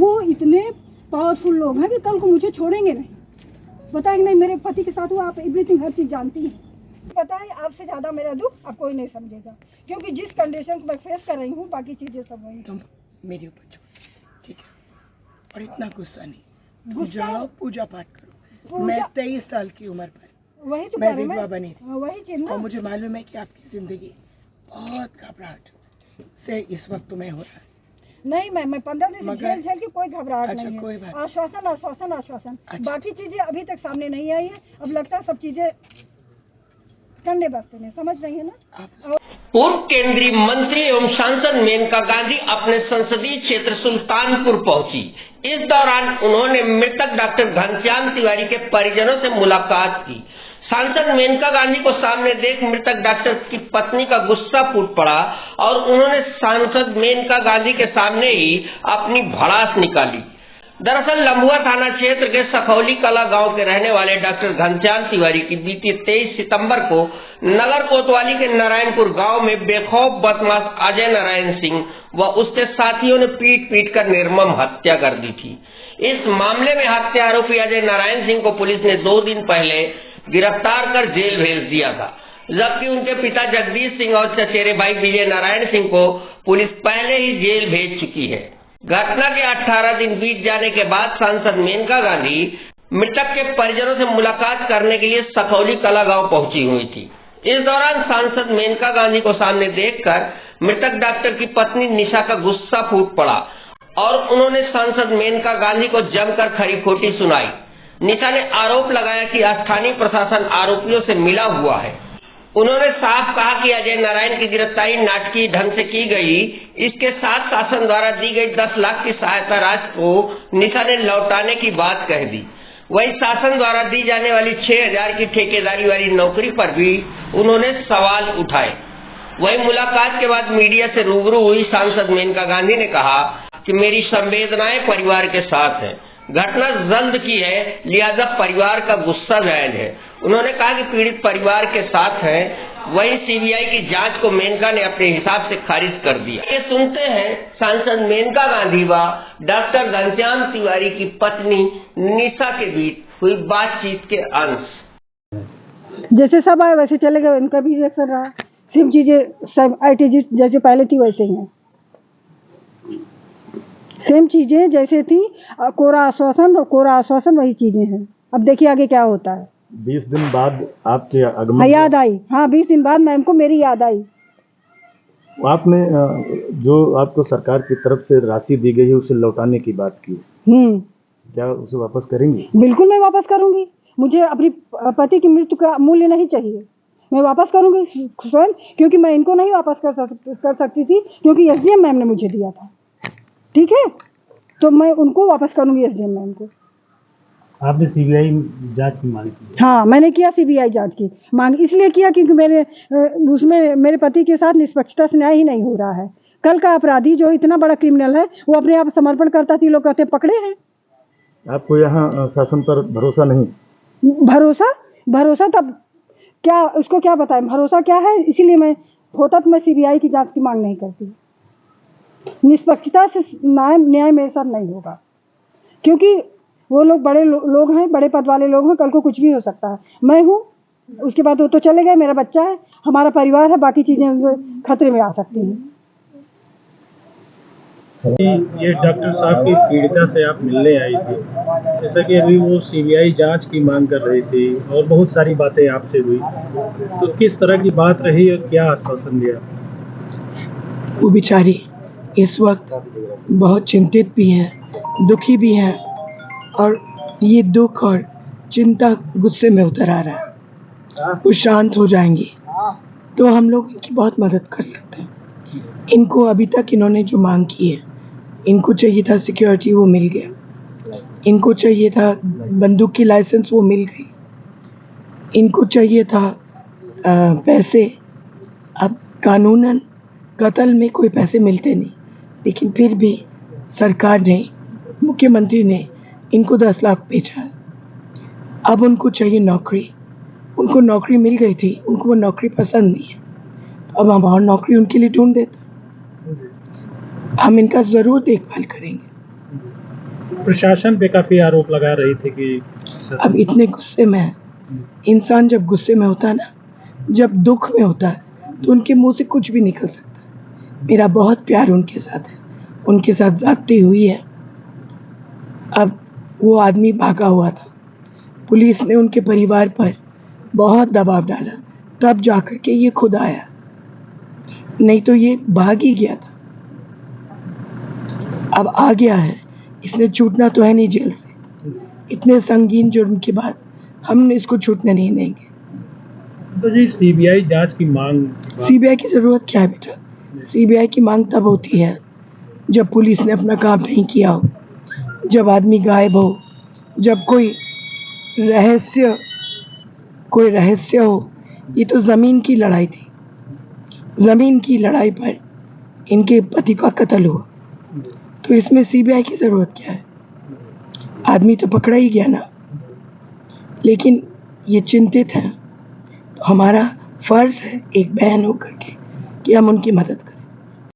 वो इतने पावरफुल लोग हैं कि कल को मुझे छोड़ेंगे नहीं। बताएंगे नहीं मेरे पति के साथ हुआ, आप एवरीथिंग हर चीज़ जानती हैं। पता है आपसे ज़्यादा मेरा दुख अब कोई नहीं समझेगा, क्योंकि जिस कंडीशन को मैं फेस कर रही हूँ बाकी चीज़ें सब वही। तुम मेरे ऊपर छोड़, ठीक है, और इतना गुस्सा नहीं, तुम गुस्सा? जाओ पूजा पाठ करो। मैं 23 साल की उम्र पर वही तो मैं विधवा बनी थी, वही चीज़ ना। और मुझे मालूम है कि आपकी जिंदगी बहुत घबराहट से इस वक्त तुम्हें हो रहा है। नहीं मैं 15 दिन से झेल के कोई घबराहट अच्छा, नहीं कोई है। बात। आश्वासन आश्वासन आश्वासन, अच्छा। बाकी चीजें अभी तक सामने नहीं आई है। अब लगता है सब चीजें कंडे बस्ते में, समझ रही है ना। पूर्व केंद्रीय मंत्री एवं सांसद मेनका गांधी अपने संसदीय क्षेत्र सुल्तानपुर पहुंची। इस दौरान उन्होंने मृतक डॉक्टर घनश्याम तिवारी के परिजनों से मुलाकात की। सांसद मेनका गांधी को सामने देख मृतक डॉक्टर की पत्नी का गुस्सा फूट पड़ा और उन्होंने सांसद मेनका गांधी के सामने ही अपनी भड़ास निकाली। दरअसल लम्बुआ थाना क्षेत्र के सखौली कला गांव के रहने वाले डॉक्टर घनश्याम तिवारी की बीती 23 सितंबर को नगर कोतवाली के नारायणपुर गांव में बेखौफ बदमाश अजय नारायण सिंह व उसके साथियों ने पीट कर निर्मम हत्या कर दी थी। इस मामले में हत्या आरोपी अजय नारायण सिंह को पुलिस ने 2 दिन पहले गिरफ्तार कर जेल भेज दिया था, जबकि उनके पिता जगदीश सिंह और चचेरे भाई विजय नारायण सिंह को पुलिस पहले ही जेल भेज चुकी है। घटना के 18 दिन बीत जाने के बाद सांसद मेनका गांधी मृतक के परिजनों से मुलाकात करने के लिए सखौली कला गांव पहुंची हुई थी। इस दौरान सांसद मेनका गांधी को सामने देखकर मृतक डॉक्टर की पत्नी निशा का गुस्सा फूट पड़ा और उन्होंने सांसद मेनका गांधी को जमकर खरी खोटी सुनाई। निशा ने आरोप लगाया कि स्थानीय प्रशासन आरोपियों से मिला हुआ है। उन्होंने साफ कहा कि अजय नारायण की गिरफ्तारी नाटकीय ढंग से की गई। इसके साथ शासन द्वारा दी गई 10 लाख की सहायता राशि को निशा ने लौटाने की बात कह दी। वहीं शासन द्वारा दी जाने वाली 6000 की ठेकेदारी वाली नौकरी पर भी उन्होंने सवाल उठाए। वहीं मुलाकात के बाद मीडिया से रूबरू हुई सांसद मेनका गांधी ने कहा कि मेरी संवेदनाएं परिवार के साथ है। घटना जल्द की है, लिहाजा परिवार का गुस्सा जायज है। उन्होंने कहा कि पीड़ित परिवार के साथ है। वहीं सीबीआई की जांच को मेनका ने अपने हिसाब से खारिज कर दिया। ये सुनते हैं सांसद मेनका गांधी व डॉक्टर घनश्याम तिवारी की पत्नी निशा के बीच हुई बातचीत के अंश। जैसे सब आए वैसे चले गए, इनका भी रिएक्शन रहा। सेम चीजें सब IT जैसे पहले थी वैसे ही हैं, सेम चीजें जैसे थी। कोरा आश्वासन वही चीजें हैं। अब देखिए आगे क्या होता है। 20 दिन बाद आपके आगमन याद आई, हाँ 20 दिन बाद मैम को मेरी याद आई। आपने जो आपको सरकार की तरफ से राशि दी गई है उसे लौटाने की बात की, क्या उसे वापस करेंगी? बिल्कुल मैं वापस करूंगी। मुझे अपनी पति की मृत्यु का मूल्य नहीं चाहिए, मैं वापस करूंगी स्वयं, क्योंकि मैं इनको नहीं वापस कर सकती थी, क्योंकि SDM मैम ने मुझे दिया था। ठीक है, तो मैं उनको वापस करूंगी SDM मैम को। आपने CBI जांच की मांग की? हाँ मैंने किया CBI जांच की मांग, इसलिए किया क्योंकि उसमें मेरे पति के साथ निष्पक्षता से न्याय ही नहीं हो रहा है। कल का अपराधी जो इतना बड़ा क्रिमिनल है वो अपने आप समर्पण करता थी, लोग कहते पकड़े हैं। आपको यहाँ शासन पर भरोसा नहीं? भरोसा तब क्या, उसको क्या बताएं भरोसा क्या है। इसीलिए मैं होता तो मैं CBI की जांच की मांग नहीं करती। निष्पक्षता से न्याय मेरे साथ नहीं होगा, क्योंकि वो लोग बड़े लोग हैं, बड़े पद वाले लोग हैं, कल को कुछ भी हो सकता है। मैं हूँ, उसके बाद वो तो चले गए, मेरा बच्चा है, हमारा परिवार है, बाकी चीजें खतरे में आ सकती हैं। ये डॉक्टर साहब की पीड़िता से आप मिलने आई थी, जैसा कि अभी वो CBI जांच की मांग कर रही थी और बहुत सारी बातें आपसे हुई, तो किस तरह की बात रही और क्या आश्वासन दिया? वो बेचारी इस वक्त बहुत चिंतित भी हैं, दुखी भी हैं, और ये दुख और चिंता गुस्से में उतर आ रहा है। वो शांत हो जाएंगी तो हम लोग इनकी बहुत मदद कर सकते हैं। इनको अभी तक इन्होंने जो मांग की है, इनको चाहिए था सिक्योरिटी, वो मिल गया। इनको चाहिए था बंदूक की लाइसेंस, वो मिल गई। इनको चाहिए था पैसे। अब कानूनन कत्ल में कोई पैसे मिलते नहीं, लेकिन फिर भी सरकार ने, मुख्यमंत्री ने इनको 10 लाख भेजा। अब उनको चाहिए नौकरी। उनको नौकरी मिल गई थी, उनको वो नौकरी पसंद नहीं है, अब हम और नौकरी उनके लिए ढूंढ देते। हम इनका ज़रूर देखभाल करेंगे। प्रशासन पे काफी आरोप लगा रही थी कि अब इतने गुस्से में है, इंसान जब गुस्से में होता है ना, जब दुख में होता है, तो उनके मुंह से कुछ भी निकल सकता है। मेरा बहुत प्यार उनके साथ है, उनके साथ ज्यादती हुई है। अब वो आदमी भागा हुआ था, पुलिस ने उनके परिवार पर बहुत दबाव डाला, तब जाकर के ये खुद आया, नहीं तो ये भाग ही गया था। अब आ गया है, इसने छूटना तो है नहीं जेल से। इतने संगीन जुर्म के बाद हम इसको छूटने नहीं देंगे। तो जी सीबीआई जांच की मांग, सीबीआई की जरूरत क्या है बेटा? सीबीआई की मांग तब होती है जब पुलिस ने अपना काम नहीं किया हो, जब आदमी गायब हो, जब कोई रहस्य हो। ये तो जमीन की लड़ाई थी, जमीन की लड़ाई पर इनके पति का कत्ल हुआ, तो इसमें सीबीआई की जरूरत क्या है? आदमी तो पकड़ा ही गया ना। लेकिन ये चिंतित हैं, तो हमारा फर्ज है एक बहन होकर के कि हम उनकी मदद करें।